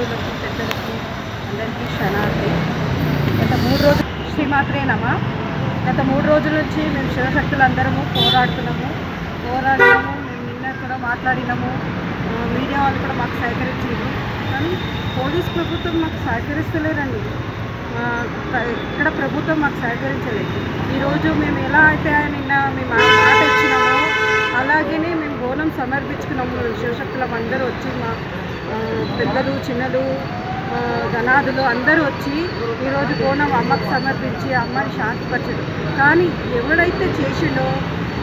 బంధువులకు పెద్దలకు అందరికీ శరణార్థి. గత 3 రోజులు శ్రీమాత్రేనమా గత 3 రోజుల నుంచి మేము శివశక్తులు అందరము పోరాడినాము. మేము నిన్న కూడా మాట్లాడినాము. మీడియా వాళ్ళు కూడా మాకు సహకరించారు. కానీ పోలీస్ ప్రభుత్వం మాకు సహకరిస్తలేరండి. ఇక్కడ ప్రభుత్వం మాకు సహకరించలేదు. ఈరోజు మేము ఎలా అయితే నిన్న మేము మాట ఇచ్చినామో అలాగే మేము బోనం సమర్పించుకున్నాము. శివశక్తులం అందరూ వచ్చి మా పెద్దలు చిన్నలు ధనాదులు అందరూ వచ్చి ఈరోజు బోనం అమ్మకు సమర్పించి అమ్మని శాంతిపరచదు. కానీ ఎవడైతే చేసిండో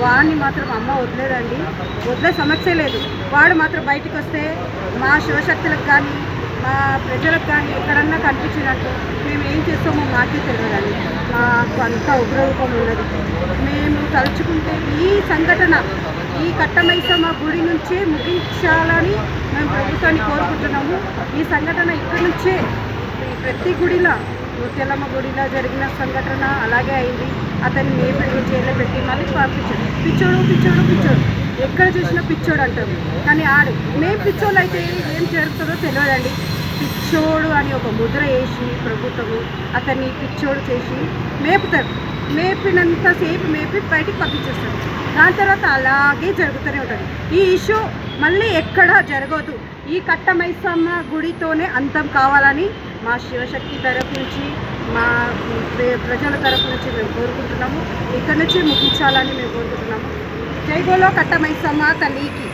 వాడిని మాత్రం అమ్మ వదిలేదండి. వదిలే సమస్య లేదు. వాడు మాత్రం బయటకు వస్తే మా శివశక్తులకు కానీ మా ప్రజలకు కానీ ఎక్కడన్నా కనిపించినట్టు మేము ఏం చేస్తామో మాకే తెలియదండి. మాకు అంతా ఉగ్రరూపం ఉన్నది. మేము తలుచుకుంటే ఈ సంఘటన ఈ కట్టమైసమ్మ గుడి నుంచే ముగించాలని మేము ప్రభుత్వాన్ని కోరుకుంటున్నాము. ఈ సంఘటన ఇక్కడి నుంచే ప్రతి గుడిలో ముత్యాలమ్మ గుడిలో జరిగిన సంఘటన అలాగే అయింది. అతన్ని మేపిడి జైల్లో పెట్టి మళ్ళీ పంపించాడు. పిచ్చోడు ఎక్కడ చూసినా పిచ్చోడు అంటారు. కానీ ఆడు మేము పిచ్చోళ్ళు అయితే ఏం జరుగుతుందో తెలియదండి. పిచ్చోడు అని ఒక ముద్ర వేసి ప్రభుత్వము అతన్ని పిచ్చోడు చేసి మేపుతారు. మేపినంతసేపు మేపి బయటికి పంపించేస్తారు. దాని తర్వాత అలాగే జరుగుతూనే ఉంటుంది. ఈ ఇష్యూ మళ్ళీ ఎక్కడా జరగదు. ఈ కట్టమైసమ్మ గుడితోనే అంతం కావాలని మా శివశక్తి తరఫు నుంచి మా ప్రజల తరఫు నుంచి మేము కోరుకుంటున్నాము. ఇక్కడి నుంచి ముగించాలని మేము కోరుకుంటున్నాము. జై బోలో కట్టమైసమ్మ తల్లికి.